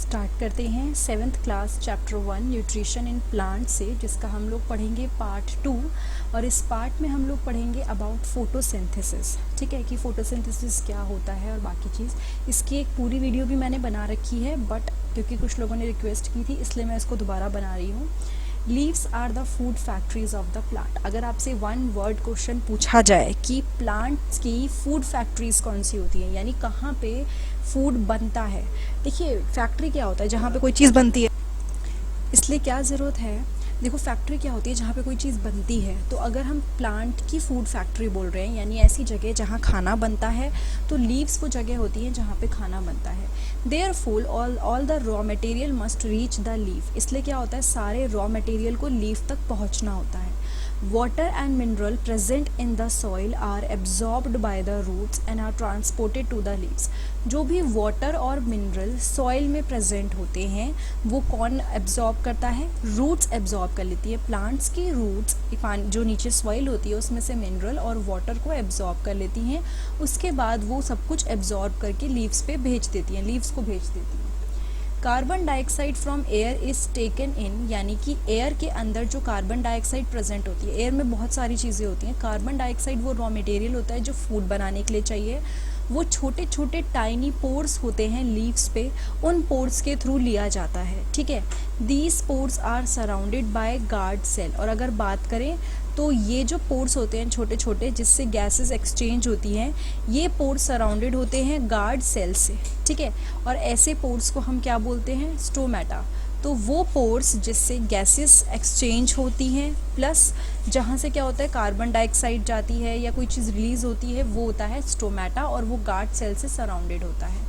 Start करते हैं 7th class chapter 1 nutrition in plant से, जिसका हम लोग पढ़ेंगे पार्ट 2। और इस पार्ट में हम लोग पढ़ेंगे अबाउट फोटोसिंथेसिस। ठीक है, कि फोटोसिंथेसिस क्या होता है और बाकी चीज़। इसकी एक पूरी वीडियो भी मैंने बना रखी है, बट क्योंकि कुछ लोगों ने रिक्वेस्ट की थी इसलिए मैं इसको दोबारा बना रही हूँ। Leaves are the food factories of the plant. अगर आपसे वन वर्ड क्वेश्चन पूछा जाए कि प्लांट्स की फूड फैक्ट्रीज कौन सी होती है, यानी कहाँ पे फूड बनता है। देखिए, फैक्ट्री क्या होता है? जहाँ पे कोई चीज़ बनती है। इसलिए क्या ज़रूरत है, देखो फैक्ट्री क्या होती है? जहाँ पे कोई चीज़ बनती है। तो अगर हम प्लांट की फूड फैक्ट्री बोल रहे हैं, यानी ऐसी जगह जहाँ खाना बनता है, तो लीव्स वो जगह होती है जहाँ पे खाना बनता है। Therefore all the raw material must reach the leaf. इसलिए क्या होता है, सारे रॉ मटेरियल को लीफ तक पहुँचना होता है। Water and mineral present in the soil are absorbed by the roots and are transported to the leaves. जो भी वाटर और मिनरल सॉइल में प्रेजेंट होते हैं वो कौन एब्जॉर्ब करता है? रूट्स एब्जॉर्ब कर लेती है। प्लांट्स की रूट्स पानी जो नीचे सॉइल होती है उसमें से मिनरल और वाटर को एब्जॉर्ब कर लेती हैं। उसके बाद वो सब कुछ एब्जॉर्ब करके लीव्स पे भेज देती हैं, लीव्स को भेज देती हैं। Carbon dioxide from air is taken in, यानी कि एयर के अंदर जो कार्बन डाइऑक्साइड प्रेजेंट होती है, एयर में बहुत सारी चीज़ें होती हैं। कार्बन डाइऑक्साइड वो रॉ मटेरियल होता है जो फूड बनाने के लिए चाहिए। वो छोटे छोटे टाइनी पोर्स होते हैं लीव्स पे, उन पोर्स के थ्रू लिया जाता है। ठीक है, these pores are surrounded by guard cell. और अगर बात करें तो ये जो पोर्स होते हैं छोटे छोटे, जिससे गैसेस एक्सचेंज होती हैं, ये पोर्स सराउंडेड होते हैं गार्ड सेल से। ठीक है, और ऐसे पोर्स को हम क्या बोलते हैं? स्टोमेटा। तो वो पोर्स जिससे गैसेस एक्सचेंज होती हैं, प्लस जहाँ से क्या होता है कार्बन डाइऑक्साइड जाती है या कोई चीज़ रिलीज होती है, वो होता है स्टोमेटा, और वो गार्ड सेल से सराउंडेड होता है।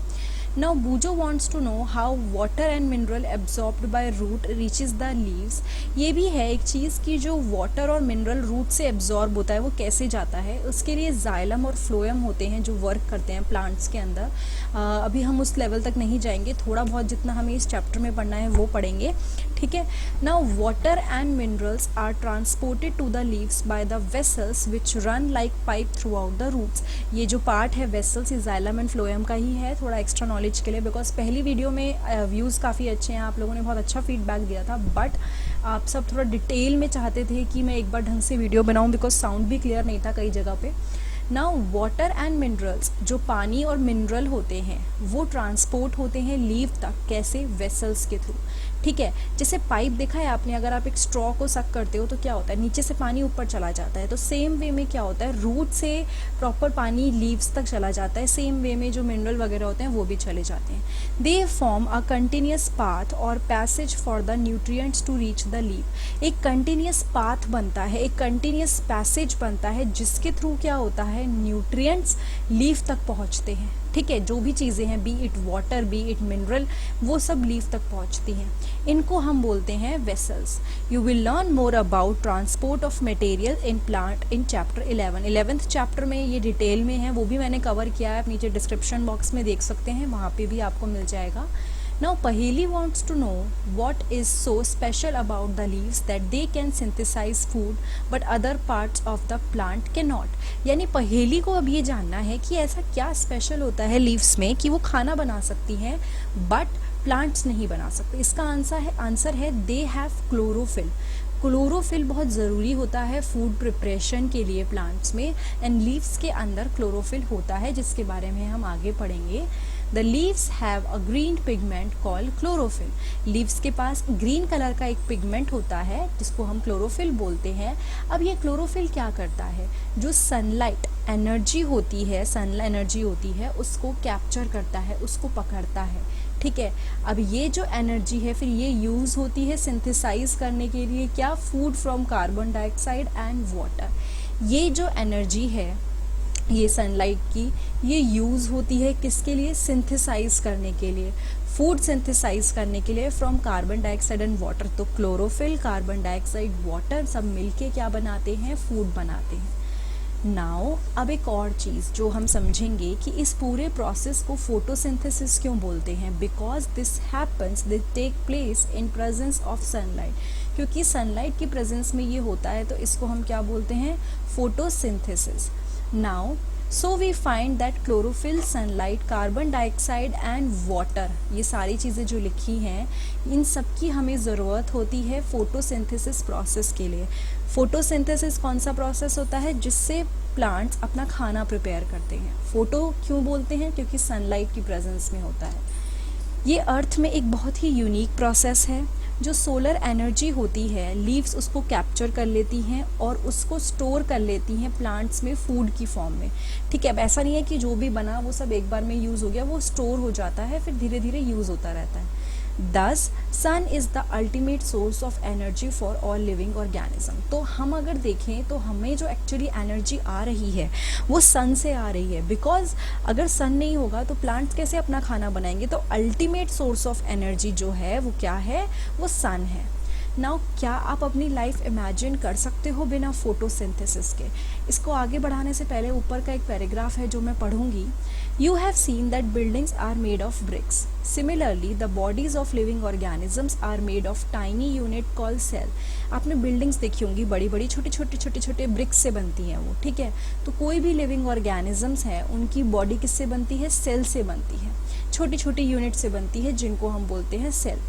Now Bujo wants to know how water and mineral absorbed by root reaches the leaves. ये भी है एक चीज़ कि जो वाटर और मिनरल रूट से एब्जॉर्ब होता है वो कैसे जाता है। उसके लिए जाइलम और फ्लोएम होते हैं जो वर्क करते हैं प्लांट्स के अंदर। अभी हम उस लेवल तक नहीं जाएंगे, थोड़ा बहुत जितना हमें इस चैप्टर में पढ़ना है वो पढ़ेंगे। ठीक है, now water and minerals are transported to the leaves by the vessels which run like pipe throughout the roots. ये जो पार्ट है वेसल्स, ये जाइलम एंड फ्लोएम का ही है, थोड़ा एक्स्ट्रा नॉलेज के लिए, बिकॉज पहली वीडियो में व्यूज़ काफ़ी अच्छे हैं, आप लोगों ने बहुत अच्छा फीडबैक दिया था, बट आप सब थोड़ा डिटेल में चाहते थे कि मैं एक बार ढंग से वीडियो बनाऊं, बिकॉज साउंड भी क्लियर नहीं था कई जगह पे। नाउ वाटर एंड मिनरल्स, जो पानी और मिनरल होते हैं वो ट्रांसपोर्ट होते हैं लीव तक। कैसे? वेसल्स के थ्रू। ठीक है, जैसे पाइप देखा है आपने, अगर आप एक स्ट्रॉ को सक करते हो तो क्या होता है, नीचे से पानी ऊपर चला जाता है। तो सेम वे में क्या होता है, रूट से प्रॉपर पानी लीव्स तक चला जाता है। सेम वे में जो मिनरल वगैरह होते हैं वो भी चले जाते हैं। They form a continuous path और passage for the nutrients to reach the leave. एक कंटिन्यूस पाथ बनता है, एक कंटिन्यूस पैसेज बनता है, जिसके थ्रू क्या होता है, न्यूट्रिएंट्स लीव तक पहुँचते हैं। ठीक है, जो भी चीज़ें हैं, B it water B it mineral, वो सब लीव तक पहुंचती हैं। इनको हम बोलते हैं vessels. You will learn more about transport of material in plant in chapter 11th chapter में ये डिटेल में है, वो भी मैंने कवर किया है, आप नीचे डिस्क्रिप्शन बॉक्स में देख सकते हैं, वहाँ पे भी आपको मिल जाएगा। Now Paheli wants to know what is so special about the leaves that they can synthesize food but other parts of the plant cannot. यानी पहेली को अब ये जानना है कि ऐसा क्या स्पेशल होता है लीव्स में कि वो खाना बना सकती हैं बट प्लांट्स नहीं बना सकते। इसका आंसर है दे हैव क्लोरोफिल। क्लोरोफिल बहुत ज़रूरी होता है फूड प्रिपरेशन के लिए प्लांट्स में, एंड लीव्स के अंदर क्लोरोफिल होता है, जिसके बारे में हम आगे पढ़ेंगे। The leaves have a green pigment called chlorophyll. Leaves के पास ग्रीन कलर का एक पिगमेंट होता है जिसको हम क्लोरोफिल बोलते हैं। अब ये क्लोरोफिल क्या करता है, जो सनलाइट एनर्जी होती है उसको कैप्चर करता है, उसको पकड़ता है। ठीक है, अब ये जो एनर्जी है फिर ये यूज़ होती है सिंथेसाइज करने के लिए, क्या? Food from carbon dioxide and water. ये जो एनर्जी है ये सनलाइट की, ये यूज़ होती है किसके लिए? सिंथेसाइज करने के लिए, फूड सिंथेसाइज करने के लिए from carbon dioxide and water. तो क्लोरोफिल, कार्बन डाइऑक्साइड, वाटर सब मिलके क्या बनाते हैं? फूड बनाते हैं। नाउ अब एक और चीज़ जो हम समझेंगे कि इस पूरे प्रोसेस को फोटोसिंथेसिस क्यों बोलते हैं, because this happens, they take place in presence of sunlight. क्योंकि सनलाइट की प्रेजेंस में ये होता है तो इसको हम क्या बोलते हैं? Photosynthesis. Now so we find that chlorophyll, sunlight, carbon dioxide and water, ये सारी चीज़ें जो लिखी हैं इन सब की हमें ज़रूरत होती है फोटोसिंथेसिस प्रोसेस के लिए। फोटोसिंथेसिस कौन सा प्रोसेस होता है? जिससे प्लांट्स अपना खाना प्रिपेयर करते हैं। फोटो क्यों बोलते हैं? क्योंकि सनलाइट की प्रेजेंस में होता है। ये अर्थ में एक बहुत ही यूनिक प्रोसेस है। जो सोलर एनर्जी होती है, लीव्स उसको कैप्चर कर लेती हैं और उसको स्टोर कर लेती हैं प्लांट्स में फूड की फॉर्म में। ठीक है, अब ऐसा नहीं है कि जो भी बना वो सब एक बार में यूज़ हो गया, वो स्टोर हो जाता है, फिर धीरे धीरे यूज़ होता रहता है। Thus, sun is the ultimate source of energy for all living organism। तो हम अगर देखें तो हमें जो एक्चुअली एनर्जी आ रही है वो सन से आ रही है, बिकॉज अगर सन नहीं होगा तो प्लांट्स कैसे अपना खाना बनाएंगे? तो अल्टीमेट सोर्स ऑफ एनर्जी जो है वो क्या है? वो सन है। नाउ क्या आप अपनी लाइफ इमेजिन कर सकते हो बिना फोटोसिंथेसिस के? इसको आगे बढ़ाने से पहले ऊपर का एक पैराग्राफ है जो मैं पढ़ूंगी। You have seen that buildings are made of bricks. Similarly, the bodies of living organisms are made of tiny unit called cell. आपने बिल्डिंग्स देखी होंगी, बड़ी बड़ी छोटे छोटे ब्रिक्स से बनती हैं वो। ठीक है, तो कोई भी लिविंग ऑर्गेनिजम्स है उनकी बॉडी किससे बनती है? सेल से बनती है, छोटी छोटी यूनिट से बनती है जिनको हम बोलते हैं सेल।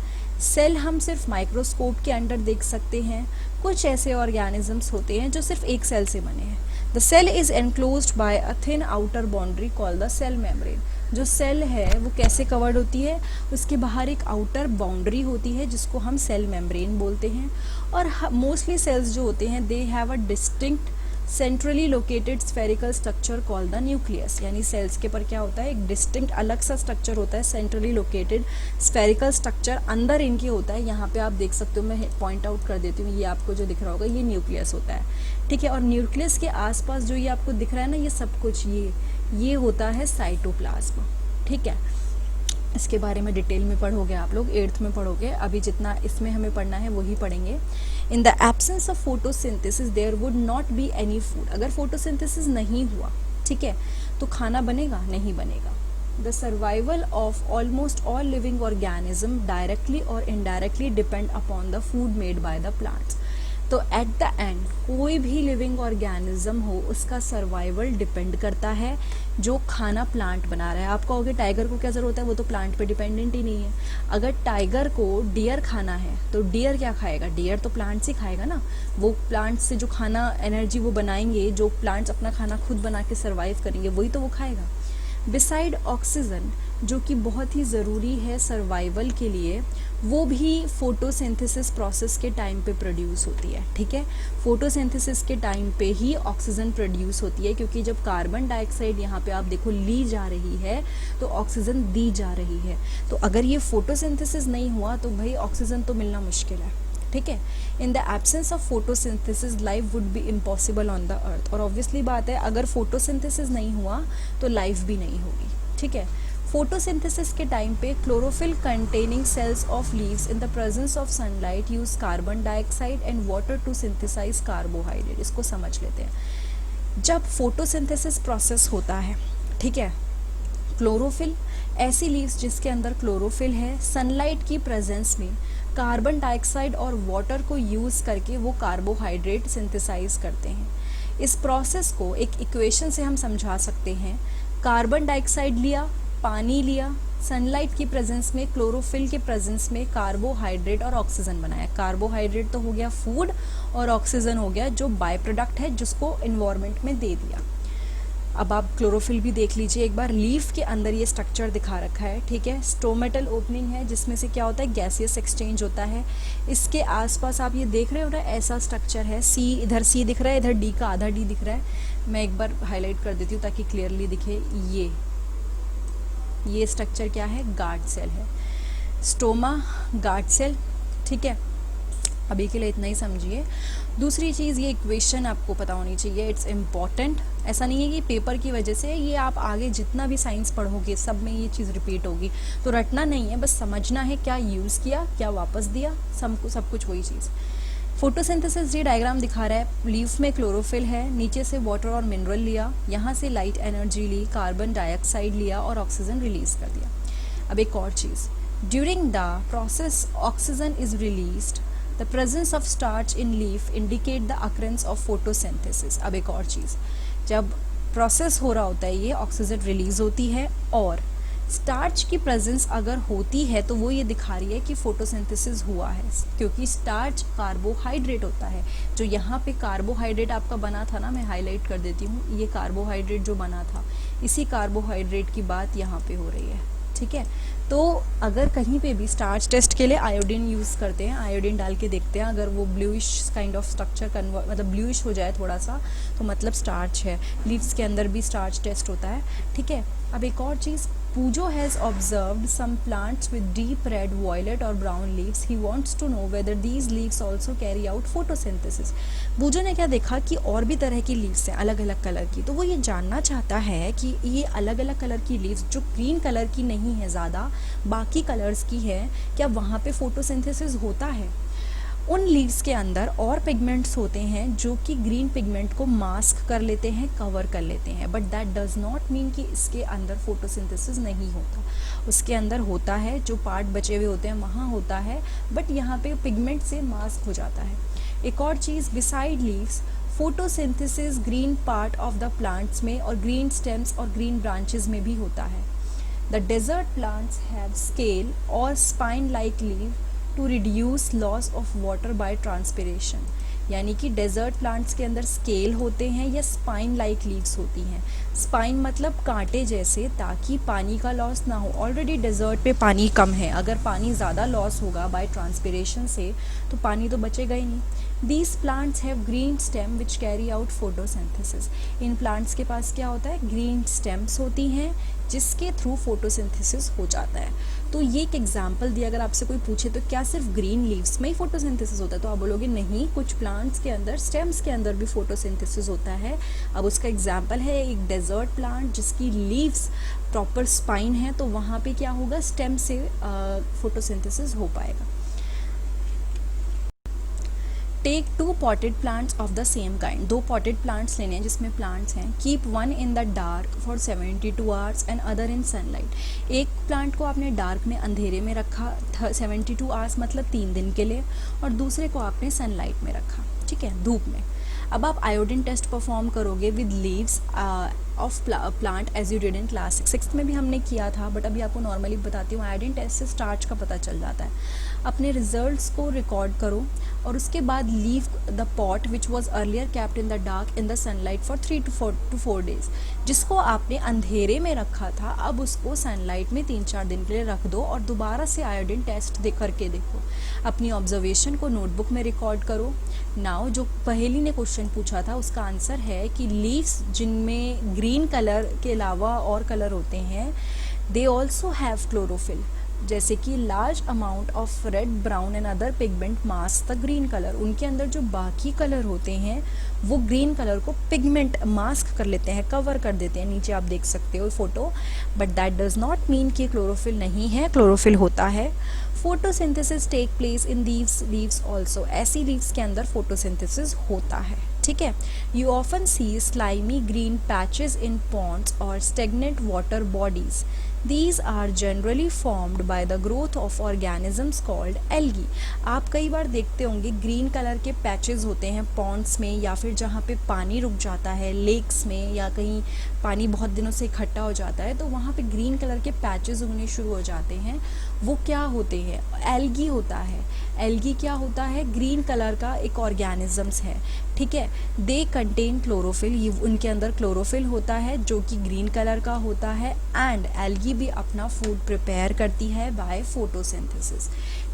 सेल हम सिर्फ माइक्रोस्कोप के अंडर देख सकते हैं। कुछ ऐसे ऑर्गेनिजम्स होते हैं जो सिर्फ एक सेल से बने हैं। The cell is enclosed by a thin outer boundary called the cell membrane. जो सेल है वो कैसे कवर्ड होती है? उसके बाहर एक आउटर बाउंड्री होती है जिसको हम सेल मेम्ब्रेन बोलते हैं। और मोस्टली सेल्स जो होते हैं they have a distinct centrally located spherical structure called the nucleus. यानी सेल्स के पर क्या होता है? एक डिस्टिंक्ट अलग सा स्ट्रक्चर होता है, सेंट्रली लोकेटेड स्फेरिकल स्ट्रक्चर अंदर इनके होता है। यहाँ पे आप देख सकते हो, मैं पॉइंट आउट कर देती हूँ, ये आपको जो दिख रहा होगा ये न्यूक्लियस होता है। ठीक है, और न्यूक्लियस के आसपास जो ये आपको दिख रहा है ना, ये सब कुछ ये होता है साइटोप्लाज्म। ठीक है, इसके बारे में डिटेल में पढ़ोगे आप लोग, 8th में पढ़ोगे। अभी जितना इसमें हमें पढ़ना है वही पढ़ेंगे। In the absence of photosynthesis there would not be any food. अगर फोटोसिंथेसिस नहीं हुआ, ठीक है, तो खाना बनेगा? नहीं बनेगा। The survival of almost all living organism directly और indirectly depend upon the food made by the plants. तो एट द एंड कोई भी लिविंग ऑर्गेनिज्म हो उसका सर्वाइवल डिपेंड करता है जो खाना प्लांट बना रहा है। आप कहोगे टाइगर को क्या ज़रूरत है? वो तो प्लांट पे डिपेंडेंट ही नहीं है। अगर टाइगर को डियर खाना है तो डियर क्या खाएगा? डियर तो प्लांट्स ही खाएगा ना। वो प्लांट्स से जो खाना एनर्जी वो बनाएंगे, जो प्लांट्स अपना खाना खुद बना के सर्वाइव करेंगे, वही तो वो खाएगा। बिसाइड ऑक्सीजन, जो कि बहुत ही ज़रूरी है सर्वाइवल के लिए, वो भी फोटोसिंथेसिस प्रोसेस के टाइम पे प्रोड्यूस होती है। ठीक है, फोटोसिंथेसिस के टाइम पे ही ऑक्सीजन प्रोड्यूस होती है, क्योंकि जब कार्बन डाइऑक्साइड यहाँ पे आप देखो ली जा रही है तो ऑक्सीजन दी जा रही है। तो अगर ये फोटोसिंथेसिस नहीं हुआ तो भाई ऑक्सीजन तो मिलना मुश्किल है। ठीक है, इन the absence of photosynthesis life would be impossible on the earth. और ऑब्वियसली बात है, अगर फोटोसिंथेसिस नहीं हुआ तो लाइफ भी नहीं होगी। ठीक है, फोटोसिंथेसिस के टाइम पे chlorophyll containing cells of leaves in the presence of sunlight use carbon dioxide and water to synthesise carbohydrate. इसको समझ लेते हैं। जब फोटोसिंथेसिस प्रोसेस होता है, ठीक है, क्लोरोफिल, ऐसी लीव्स जिसके अंदर क्लोरोफिल है, सनलाइट की प्रेजेंस में कार्बन डाइऑक्साइड और वाटर को यूज़ करके वो कार्बोहाइड्रेट सिंथेसाइज करते हैं। इस प्रोसेस को एक इक्वेशन से हम समझा सकते हैं। कार्बन डाइऑक्साइड लिया, पानी लिया, सनलाइट की प्रेजेंस में, क्लोरोफिल के प्रेजेंस में कार्बोहाइड्रेट और ऑक्सीजन बनाया। कार्बोहाइड्रेट तो हो गया फूड और ऑक्सीजन हो गया जो बाय प्रोडक्ट है जिसको इन्वायरमेंट में दे दिया। अब आप क्लोरोफिल भी देख लीजिए एक बार। लीफ के अंदर ये स्ट्रक्चर दिखा रखा है। ठीक है, स्टोमेटल ओपनिंग है जिसमें से क्या होता है? गैसियस एक्सचेंज होता है। इसके आसपास आप ये देख रहे हो ना, ऐसा स्ट्रक्चर है। सी, इधर सी दिख रहा है, इधर डी का आधा डी दिख रहा है। मैं एक बार हाईलाइट कर देती हूँ ताकि क्लियरली दिखे। ये स्ट्रक्चर क्या है? गार्ड सेल है। Stoma, guard cell. ठीक है, अभी के लिए इतना ही समझिए। दूसरी चीज़, ये इक्वेशन आपको पता होनी चाहिए, इट्स इम्पॉर्टेंट। ऐसा नहीं है कि पेपर की वजह से, ये आप आगे जितना भी साइंस पढ़ोगे सब में ये चीज़ रिपीट होगी, तो रटना नहीं है, बस समझना है क्या यूज़ किया, क्या वापस दिया, सब कुछ वही चीज़। फोटोसिंथेसिस ये डायग्राम दिखा रहा है। लीफ में क्लोरोफिल है, नीचे से वाटर और मिनरल लिया, यहाँ से लाइट एनर्जी ली, कार्बन डाइऑक्साइड लिया और ऑक्सीजन रिलीज कर दिया। अब एक और चीज़, during the process oxygen is released, the presence of starch in leaf indicate the occurrence of photosynthesis. अब एक और चीज़, जब प्रोसेस हो रहा होता है ये, ऑक्सीजन रिलीज होती है, और स्टार्च की प्रेजेंस अगर होती है तो वो ये दिखा रही है कि फोटोसिंथेसिस हुआ है, क्योंकि स्टार्च कार्बोहाइड्रेट होता है। जो यहाँ पे कार्बोहाइड्रेट आपका बना था ना, मैं हाईलाइट कर देती हूँ, ये कार्बोहाइड्रेट जो बना था, इसी कार्बोहाइड्रेट की बात यहाँ पे हो रही है, ठीक है। तो अगर कहीं पे भी स्टार्च टेस्ट के लिए आयोडीन यूज़ करते हैं, आयोडीन डाल के देखते हैं, अगर वो bluish kind of structure convert मतलब ब्लूइश हो जाए थोड़ा सा, तो मतलब स्टार्च है। लीव्स के अंदर भी स्टार्च टेस्ट होता है, ठीक है। अब एक और चीज़, Pujo has observed some plants with deep red, violet or brown leaves. He wants to know whether these leaves also carry out photosynthesis. पूजो ने क्या देखा कि और भी तरह की लीव्स हैं अलग अलग कलर की, तो वो ये जानना चाहता है कि ये अलग अलग कलर की लीव्स जो ग्रीन कलर की नहीं है ज़्यादा, बाकी कलर्स की है, क्या वहाँ पे फोटोसिंथेसिस होता है। उन लीव्स के अंदर और पिगमेंट्स होते हैं जो कि ग्रीन पिगमेंट को मास्क कर लेते हैं, कवर कर लेते हैं, but that does not mean कि इसके अंदर फोटोसिंथेसिस नहीं होता। उसके अंदर होता है, जो पार्ट बचे हुए होते हैं वहाँ होता है, बट यहाँ पे पिगमेंट से मास्क हो जाता है। एक और चीज़, beside leaves photosynthesis green part of the plants में और ग्रीन स्टेम्स और ग्रीन ब्रांचेस में भी होता है। The desert plants have scale और spine like leave to reduce loss of water by transpiration, यानी कि डेजर्ट प्लांट्स के अंदर स्केल होते हैं या स्पाइन लाइक लीव्स होती हैं। स्पाइन मतलब कांटे जैसे, ताकि पानी का लॉस ना हो। ऑलरेडी डेजर्ट पे पानी कम है, अगर पानी ज़्यादा लॉस होगा बाय ट्रांसपिरेशन से तो पानी तो बचेगा ही नहीं। These plants have green stem which carry out photosynthesis. In plants के पास क्या होता है, ग्रीन स्टेम्स होती हैं जिसके थ्रू फोटोसिंथेसिस हो जाता है। तो ये एक एग्जाम्पल दिया, अगर आपसे कोई पूछे तो क्या सिर्फ ग्रीन लीव्स में ही फोटोसिंथेसिस होता है, तो आप बोलोगे नहीं, कुछ प्लांट्स के अंदर, स्टेम्स के अंदर भी फोटोसिंथेसिस होता है। अब उसका एग्जाम्पल है एक डेजर्ट प्लांट जिसकी लीव्स प्रॉपर स्पाइन है, तो वहाँ पे क्या होगा, स्टेम से फोटोसिंथेसिस हो पाएगा। Take 2 potted plants of the same kind. 2 potted plants लेने हैं जिसमें प्लांट्स हैं। Keep one in the dark for 72 hours and other in sunlight. एक प्लांट को आपने डार्क में, अंधेरे में रखा 72 आवर्स मतलब 3 दिन के लिए, और दूसरे को आपने सनलाइट में रखा, ठीक है, धूप में। अब आप आयोडीन टेस्ट परफॉर्म करोगे with leaves of plant as you did in class 6 में भी हमने किया था, बट अभी आपको नॉर्मली बताती हूँ। आयोडीन टेस्ट से स्टार्च का पता चल जाता है। अपने रिजल्ट्स को रिकॉर्ड करो और उसके बाद leave the pot which was earlier kept in the dark in the sunlight for 3 to 4 days। जिसको आपने अंधेरे में रखा था, अब उसको सनलाइट में 3-4 दिन के लिए रख दो और दोबारा से आयोडीन टेस्ट करके देखो। अपनी ऑब्जर्वेशन को नोटबुक में रिकॉर्ड करो। नाउ जो पहेली ने क्वेश्चन पूछा था उसका आंसर है कि लीव्स जिनमें ग्रीन कलर के अलावा और कलर होते हैं, दे ऑल्सो हैव क्लोरोफिल, जैसे कि large amount of red, brown and other pigment mask the green colour. उनके अंदर जो बाकी कलर होते हैं वो ग्रीन कलर को पिगमेंट मास्क कर लेते हैं, कवर कर देते हैं। नीचे आप देख सकते हो photo, but that does not mean कि क्लोरोफिल नहीं है, क्लोरोफिल होता है। Photosynthesis take place in these leaves also. ऐसी लीव्स के अंदर फोटोसिंथेसिस होता है, ठीक है। You often see slimy green patches in ponds और stagnant water bodies. These are generally formed by the growth of organisms called algae। आप कई बार देखते होंगे ग्रीन कलर के पैचेस होते हैं पॉन्ड्स में, या फिर जहाँ पे पानी रुक जाता है, लेक्स में, या कहीं पानी बहुत दिनों से इकट्ठा हो जाता है तो वहाँ पे ग्रीन कलर के पैचेस होने शुरू हो जाते हैं। वो क्या होते हैं, एल्गी होता है। एल्गी क्या होता है, ग्रीन कलर का एक ऑर्गेनिजम्स है, ठीक है। दे कंटेन क्लोरोफिल, ये उनके अंदर क्लोरोफिल होता है जो कि ग्रीन कलर का होता है। एंड एल्गी भी अपना फूड प्रिपेयर करती है बाय फोटोसिंथेसिस,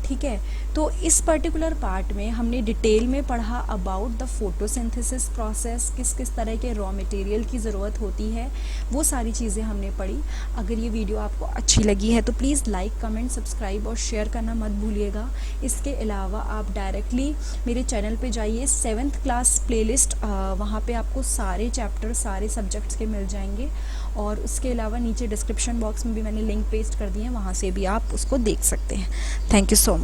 ठीक है। तो इस पर्टिकुलर पार्ट में हमने डिटेल में पढ़ा अबाउट द फोटोसिंथेसिस प्रोसेस, किस किस तरह के रॉ मटेरियल की ज़रूरत होती है, वो सारी चीज़ें हमने पढ़ी। अगर ये वीडियो आपको अच्छी लगी है तो प्लीज़ लाइक, कमेंट, सब्सक्राइब और शेयर करना मत भूलिएगा। इसके अलावा आप डायरेक्टली मेरे चैनल पे जाइए, 7th क्लास प्लेलिस्ट, वहाँ पे आपको सारे चैप्टर, सारे सब्जेक्ट्स के मिल जाएंगे। और उसके अलावा नीचे डिस्क्रिप्शन बॉक्स में भी मैंने लिंक पेस्ट कर दिए हैं, वहाँ से भी आप उसको देख सकते हैं। Thank you so much.